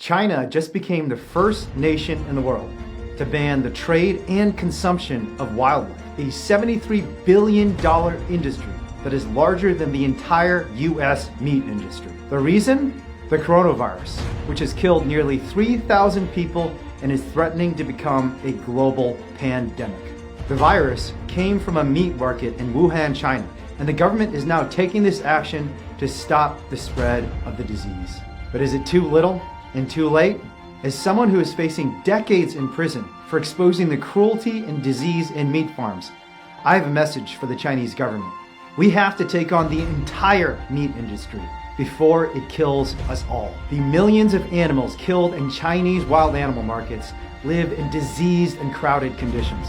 China just became the first nation in the world to ban the trade and consumption of wildlife, a $73 billion industry that is larger than the entire US meat industry. The reason? The coronavirus, which has killed nearly 3,000 people and is threatening to become a global pandemic. The virus came from a meat market in Wuhan, China, and the government is now taking this action to stop the spread of the disease. But is it too little and too late? As someone who is facing decades in prison for exposing the cruelty and disease in meat farms, I have a message for the Chinese government. We have to take on the entire meat industry before it kills us all. The millions of animals killed in Chinese wild animal markets live in diseased and crowded conditions.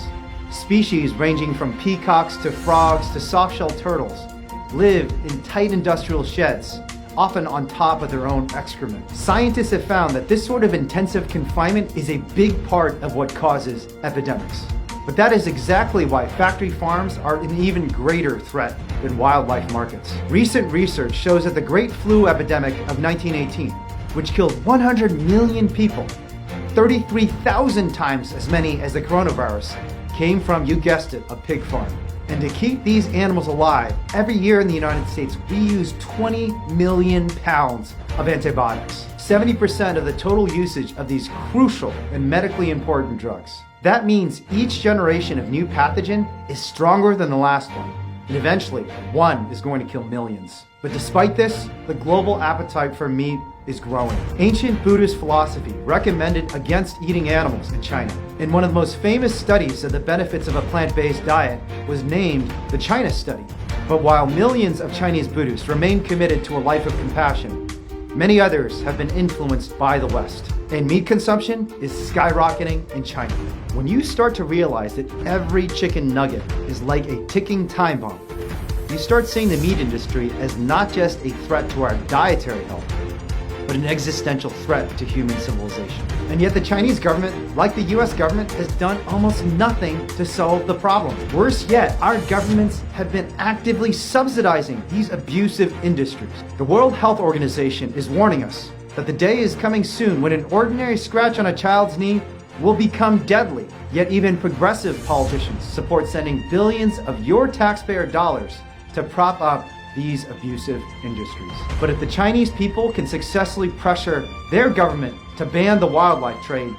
Species ranging from peacocks to frogs to soft-shelled turtles live in tight industrial sheds, often on top of their own excrement. Scientists have found that this sort of intensive confinement is a big part of what causes epidemics. But that is exactly why factory farms are an even greater threat than wildlife markets. Recent research shows that the Great Flu epidemic of 1918, which killed 100 million people, 33,000 times as many as the coronavirus, came from, you guessed it, a pig farm. And to keep these animals alive, every year in the United States, we use 20 million pounds of antibiotics, 70% of the total usage of these crucial and medically important drugs. That means each generation of new pathogen is stronger than the last one, and eventually, one is going to kill millions. But despite this, the global appetite for meat is growing. Ancient Buddhist philosophy recommended against eating animals in China. And one of the most famous studies of the benefits of a plant-based diet was named the China Study. But while millions of Chinese Buddhists remain committed to a life of compassion, many others have been influenced by the West. And meat consumption is skyrocketing in China. When you start to realize that every chicken nugget is like a ticking time bomb, you start seeing the meat industry as not just a threat to our dietary health, but an existential threat to human civilization. And yet the Chinese government, like the US government, has done almost nothing to solve the problem. Worse yet, our governments have been actively subsidizing these abusive industries. The World Health Organization is warning us that the day is coming soon when an ordinary scratch on a child's knee will become deadly. Yet even progressive politicians support sending billions of your taxpayer dollars to prop up these abusive industries. But if the Chinese people can successfully pressure their government to ban the wildlife trade,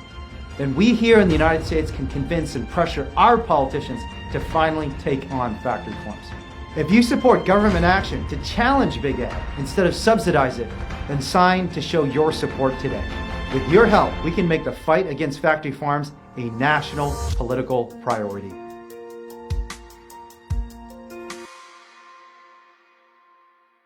then we here in the United States can convince and pressure our politicians to finally take on factory farms. If you support government action to challenge Big Ag instead of subsidize it, then sign to show your support today. With your help, we can make the fight against factory farms a national political priority.